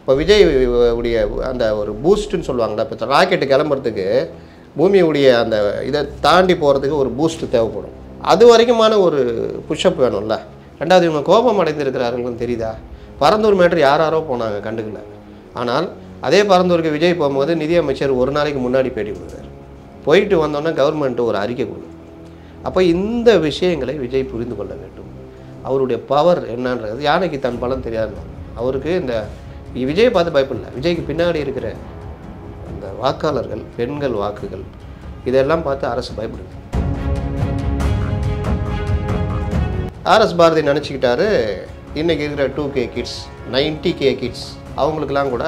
இப்போ விஜய் உடைய அந்த ஒரு பூஸ்ட்டுன்னு சொல்லுவாங்கள்ல, இப்போ ராக்கெட்டு கிளம்புறதுக்கு பூமியுடைய அந்த இதை தாண்டி போகிறதுக்கு ஒரு பூஸ்ட்டு தேவைப்படும். அது வரைக்குமான ஒரு புஷ்அப் வேணும்ல. ரெண்டாவது இவங்க கோபம் அடைந்திருக்கிறாருன்னு தெரியுதா? பரந்தூர் மேட்ரு யாரோ போனாங்க கண்டுக்கல. ஆனால் அதே பரந்தூருக்கு விஜய் போகும்போது நிதியமைச்சர் ஒரு நாளைக்கு முன்னாடி பேட்டி கொடுக்குறாரு. போயிட்டு வந்தோன்னே கவர்மெண்ட்டு ஒரு அறிக்கை கொடுக்கும். அப்போ இந்த விஷயங்களை விஜய் புரிந்து கொள்ள வேண்டும். அவருடைய பவர் என்னன்றது யானைக்கு தன் பலம் தெரியாது. அவருக்கு இந்த விஜயை பார்த்து பயப்படல. விஜய்க்கு பின்னாடி இருக்கிற அந்த வாக்காளர்கள், பெண்கள் வாக்குகள், இதெல்லாம் பார்த்து அரசு பயப்படுது. ஆர்எஸ் பாரதி நினச்சிக்கிட்டாரு இன்றைக்கி இருக்கிற 2K கிட்ஸ் 90K கிட்ஸ் அவங்களுக்கெல்லாம் கூட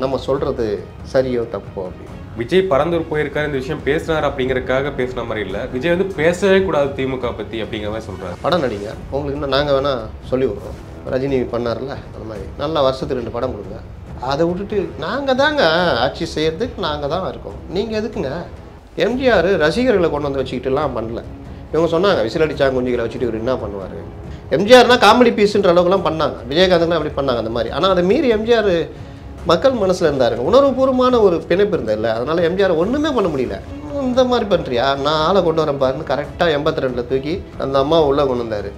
நம்ம சொல்கிறது சரியோ தப்போ அப்படின்னு. விஜய் பரந்தூர் போயிருக்காரு, இந்த விஷயம் பேசுனார் அப்படிங்கிறதுக்காக பேசின மாதிரி இல்லை. விஜய் வந்து பேசவே கூடாது திமுக பற்றி அப்படிங்கிற மாதிரி சொல்கிறார். படம் நடிங்க, உங்களுக்கு இன்னும் நாங்கள் வேணால் சொல்லி விட்றோம். ரஜினி பண்ணார்ல அந்த மாதிரி நல்லா வருஷத்துக்கு 2 படம் கொடுங்க. அதை விட்டுட்டு நாங்கள் தாங்க ஆட்சி செய்கிறதுக்கு நாங்கள் தான் இருக்கோம், நீங்கள் எதுக்குங்க? எம்ஜிஆர் ரசிகர்களை கொண்டு வந்து வச்சுக்கிட்டுலாம் பண்ணல. இவங்க சொன்னாங்க விசிலடிச்சாங்க குஞ்சுகளை வச்சுட்டு இவர் என்ன பண்ணுவார். எம்ஜிஆர்னா காமெடி பீஸுன்ற அளவுக்குலாம் பண்ணாங்க, விஜயகாந்த்லாம் அப்படி பண்ணாங்க அந்த மாதிரி. ஆனால் அதை மீறி எம்ஜிஆர் மக்கள் மனசில் இருந்தாருங்க, உணர்வுபூர்வமான ஒரு பிணைப்பு இருந்ததில்ல. அதனால் எம்ஜிஆர் ஒன்றுமே பண்ண முடியல. இந்த மாதிரி பண்ணுறியா, நான் ஆளை கொண்டு வரேன் பாருன்னு கரெக்டாக 82 தூக்கி அந்த அம்மா உள்ளே கொண்டு வந்தார்.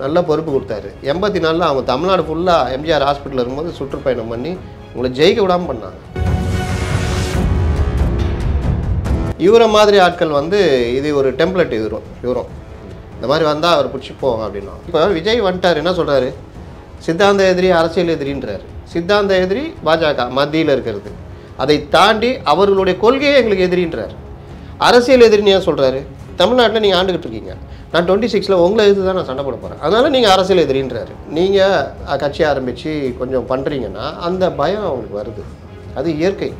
நல்ல பொறுப்பு கொடுத்தாரு. 84 அவங்க தமிழ்நாடு ஃபுல்லாக எம்ஜிஆர் ஹாஸ்பிட்டலில் இருக்கும்போது சுற்றுப்பயணம் பண்ணி உங்களை ஜெயிக்க விடாமல் பண்ணாங்க. இவரை மாதிரி ஆட்கள் வந்து இது ஒரு டெம்ப்ளேட் இவரும் இந்த மாதிரி வந்தால் அவர் பிடிச்சி போவாங்க அப்படின்னா. இப்போ விஜய் வந்துட்டார், என்ன சொல்கிறாரு? சித்தாந்த எதிரி, அரசியல் எதிரின்றார். சித்தாந்த எதிரி பாஜக மத்தியில் இருக்கிறது, அதை தாண்டி அவர்களுடைய கொள்கையை எங்களுக்கு எதிரின்றார். அரசியல் எதிரின்னு ஏன் சொல்கிறாரு? தமிழ்நாட்டில் நீங்கள் ஆண்டுகிட்டு இருக்கீங்க, நான் 26ல் உங்களை எதிர்த்து தான் நான் சண்டை போட போகிறேன், அதனால் நீங்கள் அரசியல் எதிரின்றாரு. நீங்கள் கட்சி ஆரம்பித்து கொஞ்சம் பண்ணுறீங்கன்னா அந்த பயம் அவங்களுக்கு வருது, அது இயற்கை.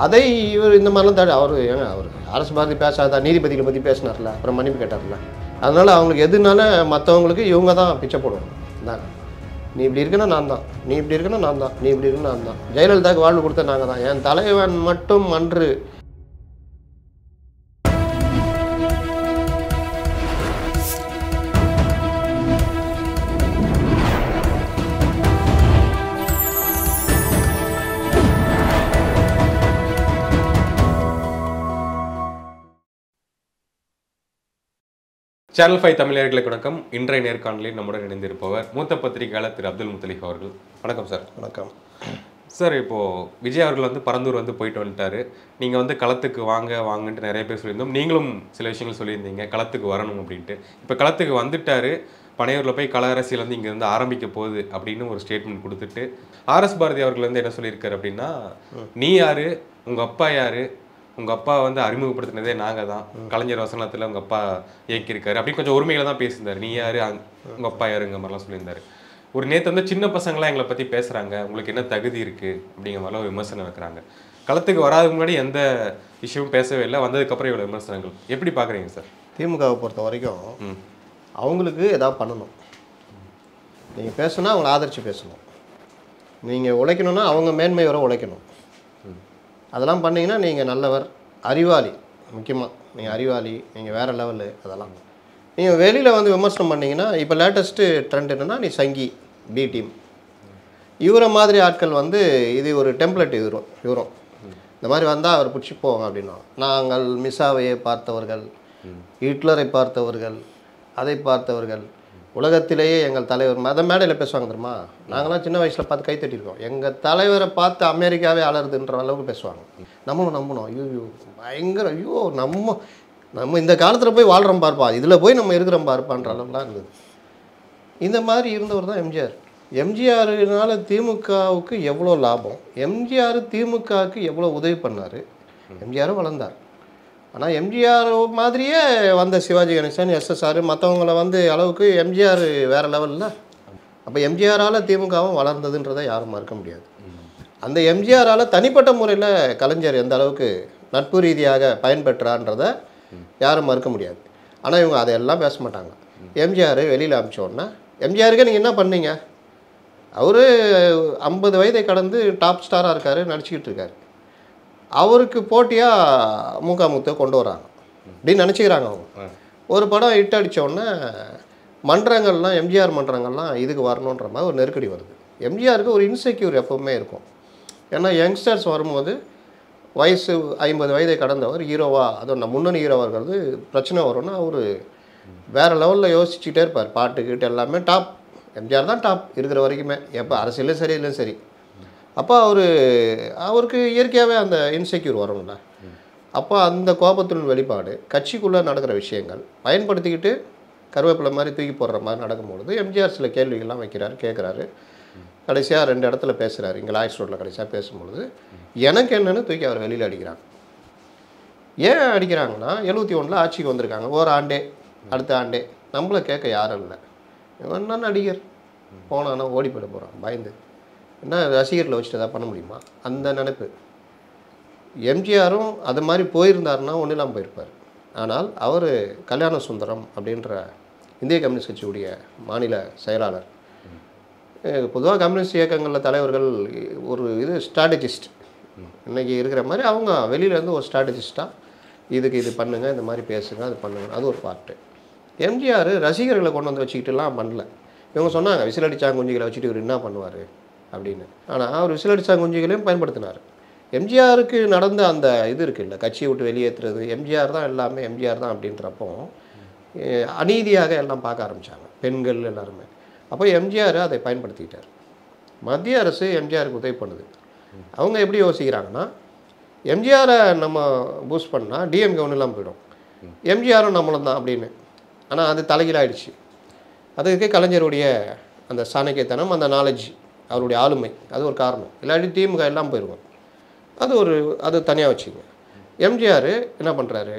அதை இவர் இந்த மாதிரிலாம் தாடி அவர் ஏங்க அவர் ஆர்எஸ் பாரதி பேசாதா, நீதிபதிகளை பற்றி பேசினார்ல, அப்புறம் மன்னிப்பு கேட்டார்ல. அதனால் அவங்களுக்கு எதுனால மற்றவங்களுக்கு இவங்க தான் பிச்சை போடுவாங்க. இந்தாங்க நீ இப்படி இருக்குன்னா நான் தான், நீ இப்படி இருக்குன்னா நான் தான், நீ இப்படி இருக்குன்னா நான் தான். ஜெயலலிதாவுக்கு வாழ்வு கொடுத்த நாங்கள் தான், என் தலைவன் மட்டும் அன்று. சேனல் 5 தமிழர்களுக்கு வணக்கம். இன்றைய நேர்காணலில் நம்முடன் இணைந்திருப்பவர் மூத்த பத்திரிகையாளர் திரு அப்துல் முத்தலீப் அவர்கள். வணக்கம் சார். வணக்கம் சார். இப்போது விஜய் அவர்கள் வந்து பரந்தூர் வந்து போயிட்டு வந்துட்டார். நீங்கள் வந்து களத்துக்கு வாங்கன்ட்டு நிறைய பேர் சொல்லியிருந்தோம், நீங்களும் சில விஷயங்கள் சொல்லியிருந்தீங்க களத்துக்கு வரணும் அப்படின்ட்டு. இப்போ களத்துக்கு வந்துட்டார், பனையூரில் போய் கள அரசியல் வந்து இங்கேருந்து ஆரம்பிக்க போகுது அப்படின்னு ஒரு ஸ்டேட்மெண்ட் கொடுத்துட்டு ஆர்எஸ் பாரதி அவர்கள் வந்து என்ன சொல்லியிருக்காரு அப்படின்னா, நீ யார், உங்கள் அப்பா யார், உங்கள் அப்பா வந்து அறிமுகப்படுத்தினதே நாங்கள் தான், கலைஞர் வசனத்தில் உங்கள் அப்பா இயக்கியிருக்காரு அப்படின்னு கொஞ்சம் உரிமைகளை தான் பேசியிருந்தார். நீ யார், உங்கள் அப்பா யாருங்கிற மாதிரிலாம் சொல்லியிருந்தார். ஒரு நேற்று வந்து சின்ன பசங்களாம் எங்களை பற்றி பேசுகிறாங்க, உங்களுக்கு என்ன தகுதி இருக்குது அப்படிங்கிற மாதிரிலாம் ஒரு விமர்சனம் வைக்கிறாங்க. களத்துக்கு வராதுக்கு முன்னாடி எந்த விஷயமும் பேசவே இல்லை, வந்ததுக்கப்புறம் இவ்வளோ விமர்சனங்கள் எப்படி பார்க்குறீங்க சார்? திமுகவை பொறுத்த வரைக்கும் அவங்களுக்கு எதாவது பண்ணணும். நீங்கள் பேசுனா அவங்கள ஆதரித்து பேசணும். நீங்கள் உழைக்கணும்னா அவங்க மேன்மை வர உழைக்கணும். அதெல்லாம் பண்ணிங்கன்னா நீங்கள் நல்லவர், அறிவாளி. முக்கியமாக நீங்கள் அறிவாளி, நீங்கள் வேறு லெவலு. அதெல்லாம் நீங்கள் வெளியில் வந்து விமர்சனம் பண்ணிங்கன்னா, இப்போ லேட்டஸ்ட்டு ட்ரெண்ட் என்னென்னா நீ சங்கி, பி டீம். இவரை மாதிரி ஆட்கள் வந்து இது ஒரு டெம்ப்ளேட் இவரும் இந்த மாதிரி வந்தால் அவர் பிடிச்சி போவாங்க அப்படின்னா. நாங்கள் மிசாவையை பார்த்தவர்கள், ஹிட்லரை பார்த்தவர்கள், அதை பார்த்தவர்கள், உலகத்திலேயே எங்கள் தலைவர் அதை மேடையில் பேசுவாங்க தெரியுமா. நாங்களாம் சின்ன வயசில் பார்த்து கைத்தட்டியிருக்கோம். எங்கள் தலைவரை பார்த்து அமெரிக்காவே அலறுதுன்ற அளவுக்கு பேசுவாங்க. நம்மளும் நம்பணும். ஐயோ பயங்கர, ஐயோ நம்ம இந்த காலத்தில் போய் வாழ்கிறோம் பார்ப்பா, இதில் போய் நம்ம இருக்கிறோம் பார்ப்பான்ற அளவுலாம் இருந்தது. இந்த மாதிரி இருந்தவர் தான் எம்ஜிஆர். எம்ஜிஆர்னால திமுகவுக்கு எவ்வளோ லாபம், எம்ஜிஆர் திமுகவுக்கு எவ்வளோ உதவி பண்ணார். எம்ஜிஆரும் வளர்ந்தார். ஆனால் எம்ஜிஆர் மாதிரியே வந்த சிவாஜி கணேசன், எஸ்எஸ்ஆர், மற்றவங்கள வந்து அளவுக்கு எம்ஜிஆர் வேறு லெவலில். அப்போ எம்ஜிஆரால் திமுகவும் வளர்ந்ததுன்றதை யாரும் மறுக்க முடியாது. அந்த எம்ஜிஆரால் தனிப்பட்ட முறையில் கலைஞர் எந்த அளவுக்கு நட்பு ரீதியாக பயன்பெற்றான்றதை யாரும் மறுக்க முடியாது. ஆனால் இவங்க அதையெல்லாம் பேச மாட்டாங்க. எம்ஜிஆர் வெளியில் அனுப்பிச்சோன்னா எம்ஜிஆருக்கு நீங்கள் என்ன பண்ணீங்க? அவர் 50 வயதை கடந்து டாப் ஸ்டாராக இருக்கார், நடிச்சுக்கிட்டு இருக்கார். அவருக்கு போட்டியாக முத்தை கொண்டு வராங்க அப்படின்னு நினச்சிக்கிறாங்க அவங்க. ஒரு படம் ஹிட் அடித்தோடனே மன்றங்கள்லாம், எம்ஜிஆர் மன்றங்கள்லாம் இதுக்கு வரணுன்ற மாதிரி ஒரு நெருக்கடி வருது. எம்ஜிஆருக்கு ஒரு இன்செக்யூர் எப்போவுமே இருக்கும். ஏன்னா யங்ஸ்டர்ஸ் வரும்போது வயசு 50 வயதை கடந்தவர் ஹீரோவாக, அதுவும் முன்னணி ஹீரோவாக இருக்கிறது பிரச்சனை வரும்னா அவர் வேறு லெவலில் யோசிச்சுட்டே இருப்பார். பாட்டுக்கிட்டு எல்லாமே டாப். எம்ஜிஆர் தான் டாப் இருக்கிற வரைக்குமே, எப்போ அரசியலும் சரி இல்லையும் சரி. அப்போ அவருக்கு இயற்கையாகவே அந்த இன்செக்யூர் வரும்ல. அப்போ அந்த கோபத்தின் வெளிப்பாடு கட்சிக்குள்ளே நடக்கிற விஷயங்கள் பயன்படுத்திக்கிட்டு கருவேப்பிலை மாதிரி தூக்கி போடுற மாதிரி நடக்கும்பொழுது எம்ஜிஆர் சில கேள்விகள்லாம் வைக்கிறாரு, கேட்குறாரு. கடைசியாக 2 இடத்துல பேசுகிறாரு. இங்கே லாய்ஸ் ரோட்டில் கடைசியாக பேசும்பொழுது எனக்கு என்னென்னு தூக்கி அவர் வெளியில் அடிக்கிறாங்க. ஏன் அடிக்கிறாங்கன்னா 71 ஆட்சிக்கு வந்திருக்காங்க, ஒரு ஆண்டே அடுத்த ஆண்டே நம்மளை கேட்க யாரும் இல்லை. இவன் தான் நடிகர், போனான்னா ஓடி போயிட போகிறான் பயந்து. என்ன ரசிகர்களை வச்சுட்டு எதாவது பண்ண முடியுமா? அந்த நினைப்பு. எம்ஜிஆரும் அது மாதிரி போயிருந்தாருன்னா ஒன்றும் இல்லாமல் போயிருப்பார். ஆனால் அவர் கல்யாண சுந்தரம் அப்படின்ற இந்திய கம்யூனிஸ்ட் கட்சியுடைய மாநில செயலாளர். பொதுவாக கம்யூனிஸ்ட் இயக்கங்களில் தலைவர்கள் ஒரு ஸ்ட்ராட்டஜிஸ்ட் இன்றைக்கி இருக்கிற மாதிரி அவங்க வெளியிலேருந்து ஒரு ஸ்ட்ராட்டஜிஸ்ட்டாக இதுக்கு இது பண்ணுங்கள், இந்த மாதிரி பேசுங்க, அது பண்ணுங்க, அது ஒரு பார்ட்டு. எம்ஜிஆர் ரசிகர்களை கொண்டு வந்து வச்சுக்கிட்டுலாம் பண்ணல. இவங்க சொன்னாங்க விசிலடிச்சாங்குஞ்சிகளை வச்சுட்டு இவர் என்ன பண்ணுவார் அப்படின்னு. ஆனால் அவர் விசிலடிச்சாங்குஞ்சிகளையும் பயன்படுத்தினார். எம்ஜிஆருக்கு நடந்த அந்த இது இருக்குல்ல, கட்சியை விட்டு வெளியேற்றுறது, எம்ஜிஆர் தான் எல்லாமே, எம்ஜிஆர் தான் அப்படின்றப்போ அநீதியாக எல்லாம் பார்க்க ஆரம்பித்தாங்க பெண்கள் எல்லாருமே. அப்போ எம்ஜிஆர் அதை பயன்படுத்திக்கிட்டார். மத்திய அரசு எம்ஜிஆருக்கு உதவி பண்ணுது. அவங்க எப்படி யோசிக்கிறாங்கன்னா, எம்ஜிஆரை நம்ம பூஸ்ட் பண்ணால் டிஎம்கே ஒன்றும் இல்லாமல் போயிடும், எம்ஜிஆரும் நம்மளும் தான் அப்படின்னு. ஆனால் அது தலைகீழாயிடுச்சு. அதுக்கு கலைஞருடைய அந்த சாணக்கியத்தனம், அந்த நாலேஜ், அவருடைய ஆளுமை, அது ஒரு காரணம். இல்லாட்டி திமுக எல்லாம் போயிடுவோம். அது தனியாக வச்சுங்க. எம்ஜிஆர் என்ன பண்ணுறாரு,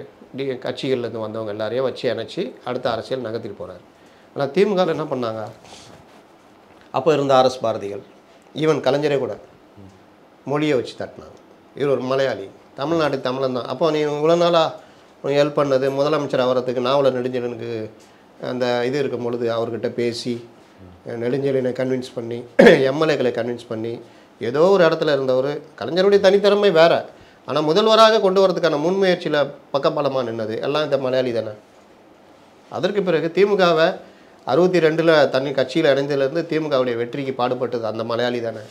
கட்சிகள்லேருந்து வந்தவங்க எல்லாரையும் வச்சு இணைச்சி அடுத்த அரசியல் நகர்த்திட்டு போகிறார். ஆனால் திமுகவில் என்ன பண்ணாங்க, அப்போ இருந்த ஆர்எஸ் பாரதிகள், ஈவன் கலைஞரே கூட மொழியை வச்சு தட்டினாங்க. இவர் ஒரு மலையாளி, தமிழ்நாட்டுக்கு தமிழன் தான். அப்போ நீ இவ்வளோ நாளாக ஹெல்ப் பண்ணது, முதலமைச்சர் ஆகிறதுக்கு நாவலர் நெடுஞ்செழியனுக்கு அந்த இது இருக்கும் பொழுது அவர்கிட்ட பேசி நெடுஞ்செழியனை கன்வின்ஸ் பண்ணி, எம்எல்ஏக்களை கன்வின்ஸ் பண்ணி, ஏதோ ஒரு இடத்துல இருந்தவர். கலைஞருடைய தனித்திறமை வேறு, ஆனால் முதல்வராக கொண்டு வரதுக்கான முன்முயற்சியில் பக்கபலமாக நின்னது எல்லாம் இந்த மலையாளி தானே. அதற்கு பிறகு திமுகவை 62 கட்சியில் இணைந்ததுலேருந்து திமுகவுடைய வெற்றிக்கு பாடுபட்டது அந்த மலையாளி தானே.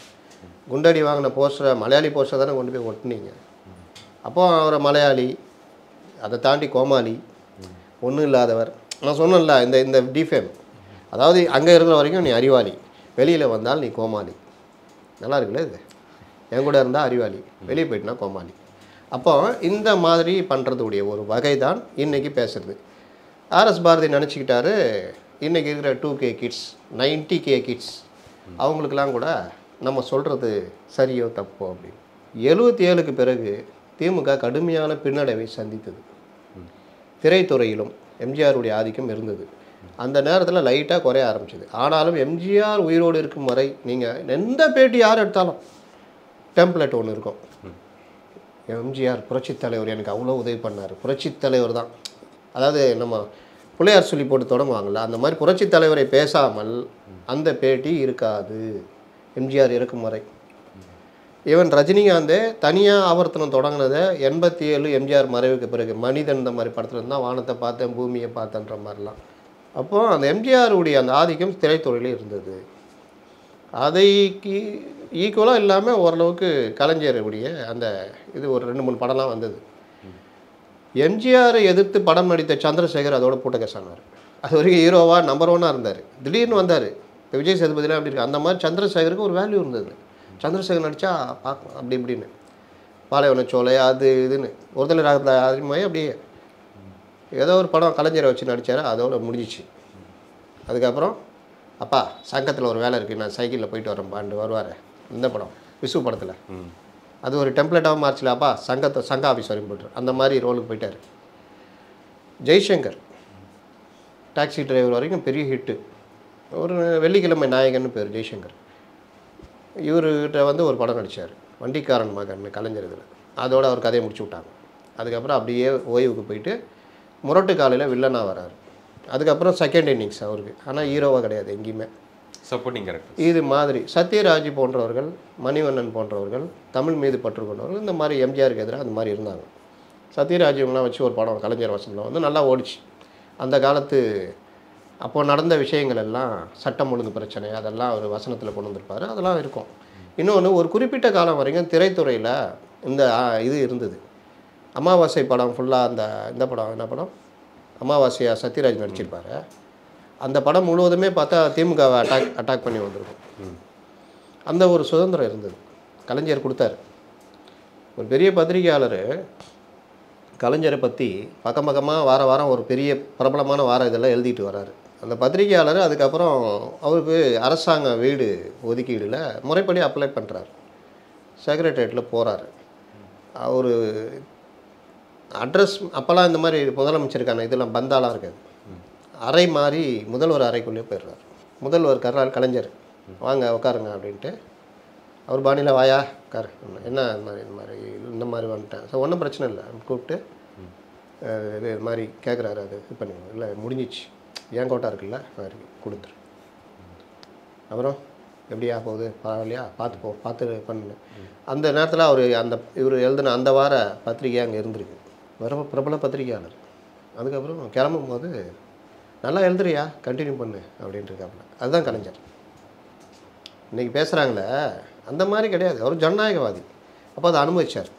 குண்டடி வாங்கின போஸ்டரை, மலையாளி போஸ்டரை தானே கொண்டு போய் ஒட்டினீங்க. அப்போது அவரை மலையாளி, அதை தாண்டி கோமாளி, ஒன்றும் இல்லாதவர். நான் சொன்னேன்ல இந்த டிஃபேம், அதாவது அங்கே இருக்கிற வரைக்கும் நீ அறிவாளி, வெளியில் வந்தால் நீ கோமாளி. நல்லா இருக்குல்ல இது? என் கூட இருந்தால் அறிவாளி, வெளியே போயிட்டுனா கோமாளி. அப்போ இந்த மாதிரி பண்ணுறதுடைய ஒரு வகை தான் இன்றைக்கி பேசுகிறது. ஆர்எஸ் பாரதி நினச்சிக்கிட்டாரு இன்றைக்கி இருக்கிற 2K கிட்ஸ், 90K கிட்ஸ் அவங்களுக்கெல்லாம் கூட நம்ம சொல்கிறது சரியோ தப்போ அப்படின்னு. 77க்கு பிறகு திமுக கடுமையான பின்னடைவை சந்தித்தது. திரைத்துறையிலும் எம்ஜிஆருடைய ஆதிக்கம் இருந்தது. அந்த நேரத்தில் லைட்டாக குறைய ஆரம்பிச்சது. ஆனாலும் எம்ஜிஆர் உயிரோடு இருக்கும் வரை நீங்கள் எந்த பேட்டி யார் எடுத்தாலும் டெம்ப்ளேட் ஒன்று இருக்கும். எம்ஜிஆர் புரட்சித் தலைவர் எனக்கு அவ்வளோ உதவி பண்ணார், புரட்சித் தலைவர் தான். அதாவது நம்ம பிள்ளையார் சொல்லி போட்டு தொடங்குவாங்கள்ல, அந்த மாதிரி புரட்சித் தலைவரை பேசாமல் அந்த பேட்டி இருக்காது எம்ஜிஆர் இருக்கும் வரை. ஈவன் ரஜினிகாந்தே தனியாக ஆவர்த்தனம் தொடங்கினதை 87 எம்ஜிஆர் மறைவுக்கு பிறகு மனிதன் இந்த மாதிரி படத்தில் இருந்தால் வானத்தை பார்த்தேன் பூமியை பார்த்தேன்ற மாதிரிலாம். அப்போது அந்த எம்ஜிஆருடைய அந்த ஆதிக்கம் திரைத்துறையிலே இருந்தது. அதைக்கு ஈக்குவலாக இல்லாமல் ஓரளவுக்கு கலைஞருடைய அந்த இது ஒரு 2-3 படம்லாம் வந்தது. எம்ஜிஆரை எதிர்த்து படம் நடித்த சந்திரசேகர் அதோட பூட்டகேசானார். அது வரைக்கும் ஹீரோவாக நம்பர் 1 இருந்தார். திடீர்னு வந்தார். இப்போ விஜய் சேதுபதிலாம் அப்படி இருக்கு. அந்த மாதிரி சந்திரசேகருக்கு ஒரு வேல்யூ இருந்தது. சந்திரசேகர் நடித்தா பார்க்கலாம் அப்படி இப்படின்னு, பாலைவனச்சோலை அது இதுன்னு ஒருதலை ராகத்தில் அதிகமாகி அப்படியே ஏதோ ஒரு படம் கலைஞரை வச்சு நடித்தார், அதோட முடிஞ்சிச்சு. அதுக்கப்புறம் அப்பா சங்கத்தில் ஒரு வேலை இருக்குது, நான் சைக்கிளில் போயிட்டு வரேன் பாண்டு வருவார். இந்த படம் விசு படத்தில் அது ஒரு டெம்ப்ளேட்டாகவும் மாறிச்சில, அப்பா சங்க ஆஃபீஸ் வரையும் போய்ட்டு அந்த மாதிரி ரோலுக்கு போயிட்டார். ஜெய்சங்கர் டாக்ஸி டிரைவர் வரைக்கும் பெரிய ஹிட்டு. ஒரு வெள்ளிக்கிழமை நாயகன்னு பேர் ஜெய்சங்கர். இவர்கிட்ட வந்து ஒரு படம் நடித்தார், வண்டிக்காரன் மகன் கலைஞர் இதில். அதோடு அவர் கதையை முடிச்சு விட்டாங்க. அதுக்கப்புறம் அப்படியே ஓய்வுக்கு போயிட்டு முரட்டு காலையில் வில்லனாக வராரு. அதுக்கப்புறம் செகண்ட் இன்னிங்ஸ் அவருக்கு, ஆனால் ஹீரோவாக கிடையாது எங்கேயுமே, சப்போர்ட்டிங் கேரக்டர். இது மாதிரி சத்யராஜ் போன்றவர்கள், மணிவண்ணன் போன்றவர்கள், தமிழ் மீது பற்று கொண்டவர்கள் இந்த மாதிரி எம்ஜிஆருக்கு எதிராக அந்த மாதிரி இருந்தாங்க. சத்யராஜ் இவங்களாம் வச்சு ஒரு படம் கலைஞர் வசனில் வந்து நல்லா ஓடிச்சு. அந்த காலத்து அப்போது நடந்த விஷயங்கள் எல்லாம், சட்டம் ஒழுங்கு பிரச்சனை, அதெல்லாம் ஒரு வசனத்தில் கொண்டு வந்திருப்பார், அதெல்லாம் இருக்கும். இன்னொன்று ஒரு குறிப்பிட்ட காலம் வரைக்கும் திரைத்துறையில் இந்த இது இருந்தது. அமாவாசை படம் ஃபுல்லாக இந்த படம் என்ன படம், அமாவாசையா சத்யராஜ் நடிச்சிருப்பார். அந்த படம் முழுவதுமே பார்த்தா திமுகவை அட்டாக் பண்ணி வந்திருக்கும். அந்த ஒரு சுதந்திரம் இருந்தது, கலைஞர் கொடுத்தாரு. ஒரு பெரிய பத்திரிகையாளர் கலைஞரை பற்றி பக்கமாக வார வாரம் ஒரு பெரிய பிரபலமான இதெல்லாம் எழுதிட்டு வர்றாரு. அந்த பத்திரிகையாளர் அதுக்கப்புறம் அவருக்கு அரசாங்க வீடு ஒதுக்கீடில் முறைப்படி அப்ளை பண்ணுறாரு. செக்ரட்டரியேட்டில் போகிறாரு. அவர் அட்ரஸ் அப்போல்லாம் இந்த மாதிரி முதலமைச்சருக்கான இதெல்லாம் பந்தாலாம் இருக்காது. அறை மாறி முதல்வர் அறைக்குள்ளே போயிடுறாரு. முதல்வர் கலைஞர் வாங்க உட்காருங்க அப்படின்ட்டு அவர் பாணியில் வாயா உட்காரு, என்ன இந்த மாதிரி வந்துட்டேன். ஸோ ஒன்றும் பிரச்சனை இல்லை, கூப்பிட்டு இது மாதிரி கேட்குறாரு. அது இது பண்ணுங்க, இல்லை முடிஞ்சிச்சு, ஏன் கோட்டா இருக்குல்ல மாதிரி கொடுத்துரு. அப்புறம் எப்படியா போகுது, பரவாயில்லையா, பார்த்து பண்ணு. அந்த நேரத்தில் அவர் இவர் எழுதின அந்த வார பத்திரிகை அங்கே இருந்திருக்கு, பிரபல பத்திரிகையாளர். அதுக்கப்புறம் கிளம்பும் போது நல்லா எழுதுறியா, கண்டினியூ பண்ணு அப்படின்ட்டு இருக்காப்புல. அதுதான் கலைஞர். இன்றைக்கி பேசுகிறாங்களே அந்த மாதிரி கிடையாது, அவர் ஜனநாயகவாதி. அப்போ அதை அனுமதிச்சார்.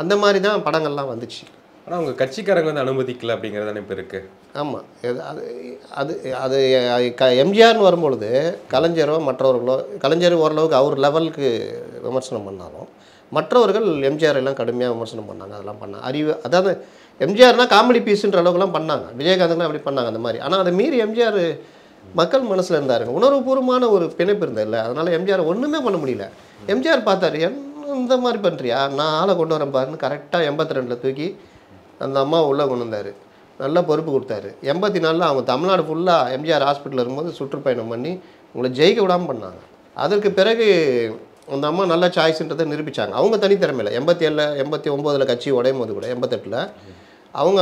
அந்த மாதிரி தான் படங்கள்லாம் வந்துச்சு. ஆனால் அவங்க கட்சிக்காரங்க வந்து அனுமதிக்கல அப்படிங்கிறது தானே இப்போ இருக்குது. ஆமாம், அது அது எம்ஜிஆர்னு வரும்பொழுது கலைஞரோ மற்றவர்களோ, கலைஞர் ஓரளவுக்கு அவர் லெவலுக்கு விமர்சனம் பண்ணாலும் மற்றவர்கள் எம்ஜிஆர் எல்லாம் கடுமையாக விமர்சனம் பண்ணாங்க. அதெல்லாம் பண்ணாங்க. அதாவது எம்ஜிஆர்னால் காமெடி பீஸுன்ற அளவுக்குலாம் பண்ணாங்க, விஜயகாந்த்லாம் அப்படி பண்ணாங்க அந்த மாதிரி. ஆனால் அதை மீறி எம்ஜிஆர் மக்கள் மனசில் இருந்தாருங்க, உணர்வுபூர்வமான ஒரு பிணைப்பு இருந்ததில்ல. அதனால் எம்ஜிஆர் ஒன்றுமே பண்ண முடியல. எம்ஜிஆர் பார்த்தாரு, இந்த மாதிரி பண்ணுறியா, நான் ஆளை கொண்டு வரேன் பாருன்னு கரெக்டாக 82 தூக்கி அந்த அம்மா உள்ளே கொண்டு வந்தார். நல்ல பொறுப்பு கொடுத்தாரு. 84 அவங்க தமிழ்நாடு ஃபுல்லாக எம்ஜிஆர் ஹாஸ்பிட்டலில் இருக்கும்போது சுற்றுப்பயணம் பண்ணி உங்களை ஜெயிக்க விடாமல் பண்ணாங்க. அதற்கு பிறகு அந்த அம்மா நல்ல சாய்ஸ்ன்றதை நிரூபித்தாங்க. அவங்க தனித்திறமையில் 87 89 கட்சி உடையும் போது கூட 88 அவங்க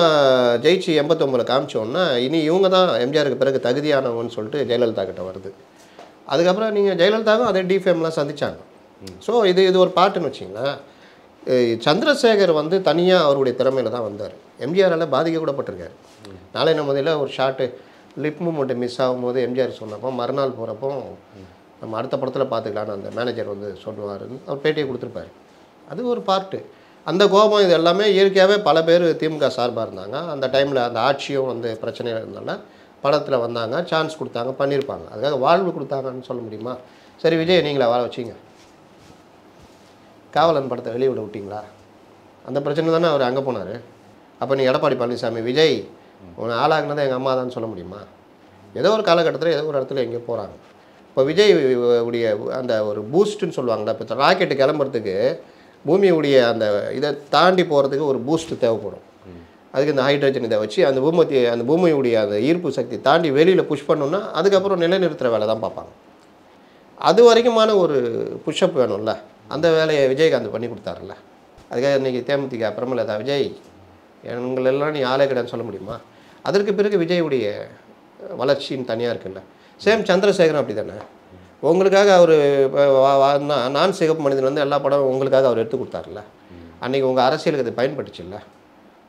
ஜெயிச்சு 89 காமிச்சோன்னா இனி இவங்க தான் எம்ஜிஆருக்கு பிறகு தகுதியானவங்கன்னு சொல்லிட்டு ஜெயலலிதா கிட்ட வருது. அதுக்கப்புறம் நீங்கள் ஜெயலலிதாவும் அதே டிஃபேம்லாம் சந்தித்தாங்க. ஸோ இது ஒரு பாட்டுன்னு வச்சிங்களேன். சந்திரசேகர் வந்து தனியாக அவருடைய திறமையில் தான் வந்தார். எம்ஜிஆரால் பாதிக்க கூட பட்டிருக்காரு. நாளைய முதல்ல ஒரு ஷார்ட்டு லிப் மூமெண்ட்டு மிஸ் ஆகும்போது எம்ஜிஆர் சொன்னப்போ மறுநாள் போகிறப்போ நம்ம அடுத்த படத்தில் பார்த்துக்கலான்னு அந்த மேனேஜர் வந்து சொல்லுவாருன்னு அவர் பேட்டியை கொடுத்துருப்பாரு. அது ஒரு பார்ட்டு. அந்த கோபம் இது எல்லாமே இயற்கையாகவே பல பேர் திமுக சார்பாக இருந்தாங்க. அந்த டைமில் அந்த ஆட்சியும் வந்து பிரச்சனையாக இருந்தனால படத்தில் வந்தாங்க, சான்ஸ் கொடுத்தாங்க, பண்ணியிருப்பாங்க. அதுக்காக வாழ்வு கொடுத்தாங்கன்னு சொல்ல முடியுமா? சரி விஜய் நீங்களா வாழ வச்சிங்க, காவலன் படத்தை வெளியே விட விட்டிங்களா? அந்த பிரச்சனை தானே அவர் அங்கே போனார். அப்போ நீ எடப்பாடி பழனிசாமி விஜய் உன்னை ஆளாகினதை எங்கள் அம்மா தான் சொல்ல முடியுமா? ஏதோ ஒரு காலகட்டத்தில் ஏதோ ஒரு இடத்துல எங்கேயோ போகிறாங்க. இப்போ விஜய் உடைய அந்த ஒரு பூஸ்ட்டுன்னு சொல்லுவாங்களா, இப்போ ராக்கெட்டு கிளம்புறதுக்கு பூமியுடைய அந்த இதை தாண்டி போகிறதுக்கு ஒரு பூஸ்ட்டு தேவைப்படும். அதுக்கு இந்த ஹைட்ரஜன் இதை வச்சு அந்த பூமியுடைய அந்த ஈர்ப்பு சக்தி தாண்டி வெளியில் புஷ் பண்ணோன்னா அதுக்கப்புறம் நிலைநிறுத்துகிற வேலை தான் பார்ப்பாங்க. அது வரைக்குமான ஒரு புஷ்அப் வேணும்ல, அந்த வேலையை விஜயகாந்த் பண்ணி கொடுத்தாருல்ல. அதுக்காக இன்றைக்கி தேமுதிக பிரமலதா விஜய் எங்களெல்லாம் நீ ஆளே கிடையாதுன்னு சொல்ல முடியுமா? அதற்கு பிறகு விஜயுடைய வளர்ச்சின்னு தனியாக இருக்குல்ல. சேம் சந்திரசேகரன் அப்படி தானே. உங்களுக்காக அவர் நான் சிகப்பு மனிதன் வந்து எல்லா படம் உங்களுக்காக அவர் எடுத்து கொடுத்தாருல்ல. அன்றைக்கி உங்கள் அரசியலுக்கு அது பயன்பட்டுச்சு இல்லை.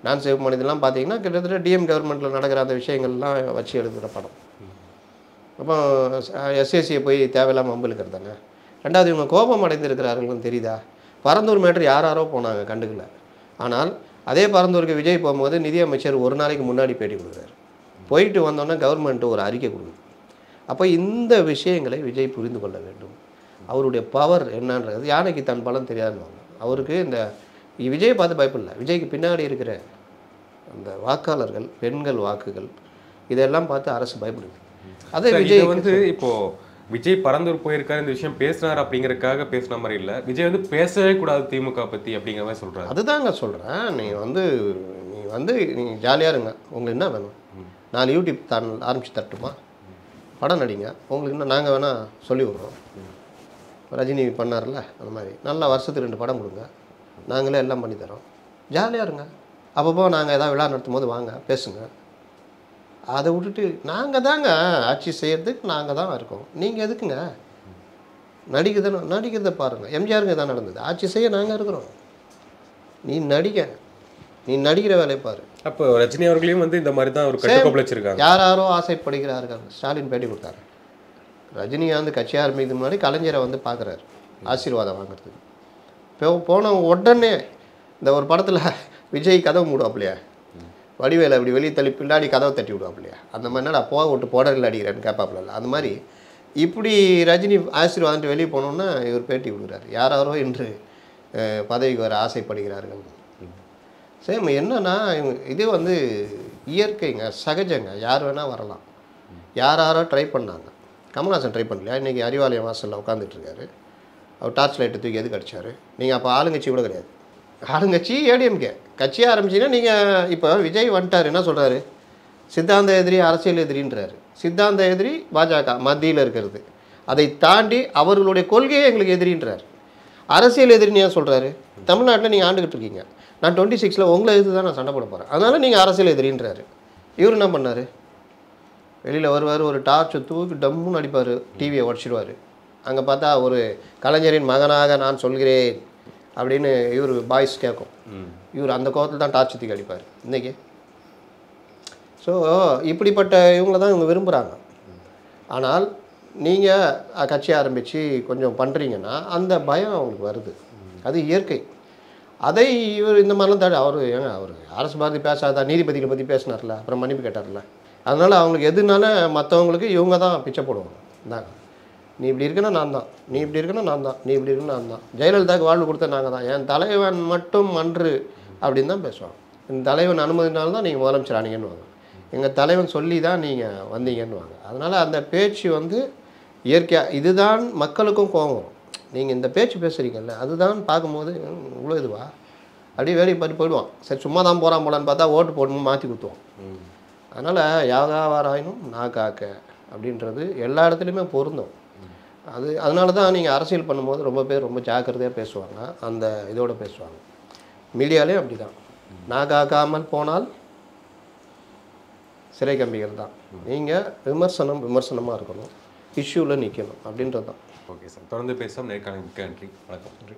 நான் சிகப்பு மனிதன்லாம் பார்த்தீங்கன்னா கிட்டத்தட்ட டிஎம் கவர்மெண்ட்டில் நடக்கிற அந்த விஷயங்கள்லாம் வச்சு எடுக்கிற படம். அப்போ எஸ்எஸ்சியை போய் தேவையில்லாமல் அம்பளுக்கிறது தானே. ரெண்டாவது இவங்க கோபம் அடைந்திருக்கிறார்கள்னு தெரியுதா? பரந்தூர் மேட்ரு யாரோ போனாங்க கண்டுக்கல. ஆனால் அதே பரந்தூருக்கு விஜய் போகும்போது நிதியமைச்சர் ஒரு நாளைக்கு முன்னாடி பேட்டி கொடுக்குறாரு. போயிட்டு வந்தோன்னே கவர்மெண்ட்டு ஒரு அறிக்கை கொடுக்குது. அப்போ இந்த விஷயங்களை விஜய் புரிந்து கொள்ள வேண்டும். அவருடைய பவர் என்னன்றது யானைக்கு தன் பலம் தெரியாதுன்னு அவருக்கு இந்த விஜயை பார்த்து பயப்படல. விஜய்க்கு பின்னாடி இருக்கிற அந்த வாக்காளர்கள், பெண்கள் வாக்குகள் இதெல்லாம் பார்த்து அரசு பயப்படுது. அதே விஜய் வந்து இப்போது விஜய் பரந்தூர் போயிருக்காரு, இந்த விஷயம் பேசினார் அப்படிங்கிறதுக்காக பேசின மாதிரி இல்லை. விஜய் வந்து பேசவே கூடாது திமுக பற்றி அப்படிங்கிற மாதிரி சொல்கிறாரு. அதுதாங்க சொல்கிறேன். நீ ஜாலியாக இருங்க, உங்களுக்கு என்ன வேணும்? 4 யூடியூப் சேனல் ஆரம்பித்து தட்டுமா? படம் நடிங்க, உங்களுக்கு இன்னும் நாங்கள் வேணால் சொல்லி விட்றோம். ரஜினி பண்ணார்ல அந்த மாதிரி நல்லா வருஷத்துக்கு 2 படம் கொடுங்க, நாங்களே எல்லாம் பண்ணித்தரோம். ஜாலியாக இருங்க. அப்பப்போ நாங்கள் எதாவது விழா நடத்தும் போது வாங்க பேசுங்க. அதை விட்டுட்டு நாங்கள் தாங்க ஆட்சி செய்கிறதுக்கு நாங்கள் தான் இருக்கோம், நீங்கள் எதுக்குங்க நடிக்கிறத பாருங்கள். எம்ஜிஆருங்க தான் நடந்தது, ஆட்சி செய்ய நாங்கள் இருக்கிறோம், நீ நடிக்கிற வேலையை பாரு. அப்போ ரஜினி அவர்களையும் வந்து இந்த மாதிரி தான் ஒரு கட்டுக்கோப்பில் வச்சிருக்காங்க. யாரோ ஆசைப்படுகிறார்கள். ஸ்டாலின் பேட்டி கொடுத்தாரு. ரஜினிகாந்த் கட்சி ஆரம்பிக்கிறதுக்கு முன்னாடி கலைஞரை வந்து பார்க்குறாரு. ஆசீர்வாதம் வாங்குறதுக்கு. போன உடனே இந்த ஒரு படத்தில் விஜய் கதவு மூடுவாப்பிலையா, வடிவேல அப்படி வெளியே தள்ளி பின்னாடி கதவை தட்டி விடுவாப்பிலையா, அந்த மாதிரி என்னடா போக விட்டு போடரில் அடிக்கிறேன்னு கேட்பாப்பில்ல, அந்த மாதிரி இப்படி ரஜினி ஆசீர்வாதம் வெளியே போனோன்னா இவர் பேட்டி விடுகிறார். யாரோ இன்று பதவிக்கு வர ஆசைப்படுகிறார்கள். சேம் என்னன்னா இது வந்து இயற்கைங்க, சகஜங்க, யார் வேணால் வரலாம். யாரோ ட்ரை பண்ணாங்க. கமல்ஹாசன் ட்ரை பண்ணலையா? இன்றைக்கி அறிவாலயம் வாசலில் உட்காந்துட்ருக்காரு. அவர் டார்ச் லைட்டை தூக்கி எதுக்கு அடித்தார்? நீங்கள் அப்போ ஆளுங்கட்சி கூட கிடையாது. ஆளுங்கட்சி ஏடிஎம்கே கட்சியை ஆரம்பிச்சிங்கன்னா நீங்கள் இப்போ விஜய் வந்துட்டார், என்ன சொல்கிறாரு? சித்தாந்த எதிரி, அரசியல் எதிரின்றாரு. சித்தாந்த எதிரி பாஜக மத்தியில் இருக்கிறது, அதை தாண்டி அவர்களுடைய கொள்கையே எங்களுக்கு எதிரின்றார். அரசியல் எதிரின்னு ஏன் சொல்கிறாரு? தமிழ்நாட்டில் நீங்கள் ஆண்டுகிட்டு இருக்கீங்க, நான் 26 உங்களை எதிர்த்து தான் நான் சண்டை போட போகிறேன், அதனால் நீங்கள் அரசியல் எதிரின்றாரு. இவர் என்ன பண்ணார்? வெளியில் வருவார், ஒரு டார்ச்சை தூக்கி டம்முன்னு அடிப்பார், டிவியை உடச்சிடுவார். அங்கே பார்த்தா ஒரு கலைஞரின் மகனாக நான் சொல்கிறேன் அப்படின்னு இவர் பாய்ஸ் கேட்கும். இவர் அந்த கோபத்தில் தான் டார்ச் தூக்கி அடிப்பார் இன்றைக்கி. ஸோ இப்படிப்பட்ட இவங்கள தான் இவங்க விரும்புகிறாங்க. ஆனால் நீங்கள் கட்சி ஆரம்பித்து கொஞ்சம் பண்ணுறீங்கன்னா அந்த பயம் அவங்களுக்கு வருது, அது இயற்கை. அதை இவர் இந்த மாதிரிலாம் அவர் அவர் அரசு பாரதி பேசாதா, நீதிபதிகளை பற்றி பேசினார்ல, அப்புறம் மன்னிப்பு கேட்டார்ல. அதனால் அவங்களுக்கு எதுனால மற்றவங்களுக்கு இவங்க தான் பிச்சை போடுவாங்க. இந்தாங்க, நீ இப்படி இருக்குன்னா நான் தான், நீ இப்படி இருக்குன்னா நான் தான், நீ இப்படி இருக்குன்னா நான் தான். ஜெயலலிதாவுக்கு வாழ்வு கொடுத்த நாங்கள் தான், என் தலைவன் மட்டும் அன்று அப்படின்னு தான் பேசுவாங்க. என் தலைவன் அனுமதினால்தான் தான் நீங்கள் முதலமைச்சர் ஆனீங்கன்னு வாங்க, எங்கள் தலைவன் சொல்லி தான் நீங்கள் வந்தீங்கன்னு வாங்க. அதனால் அந்த பேச்சு வந்து இயற்கையாக இதுதான் மக்களுக்கும் கோபம். நீங்கள் இந்த பேச்சு பேசுகிறீங்கல்ல, அதுதான் பார்க்கும்போது இவ்வளோ இதுவா அப்படியே வேலையை பார்த்து போயிடுவான். சரி சும்மா தான் போகிறான் போலான்னு பார்த்தா ஓட்டு போடணும்னு மாற்றி குத்துவோம். அதனால் யாகாவாராயினும் நான் காக்க அப்படின்றது எல்லா இடத்துலையுமே பொருந்தும். அதனால தான் நீங்கள் அரசியல் பண்ணும்போது ரொம்ப பேர் ரொம்ப ஜாக்கிரதையாக பேசுவாங்க, அந்த இதோடு பேசுவாங்க. மீடியாலே அப்படி தான், நான் காக்காமல் போனால் சிறை கம்பிகள் தான். நீங்கள் விமர்சனமாக இருக்கணும், இஷ்யூவில் நிற்கணும் அப்படின்றது தான். ஓகே சார், தொடர்ந்து பேசுவோம். நேர்காணல் மிக்க நன்றி. வணக்கம். நன்றி.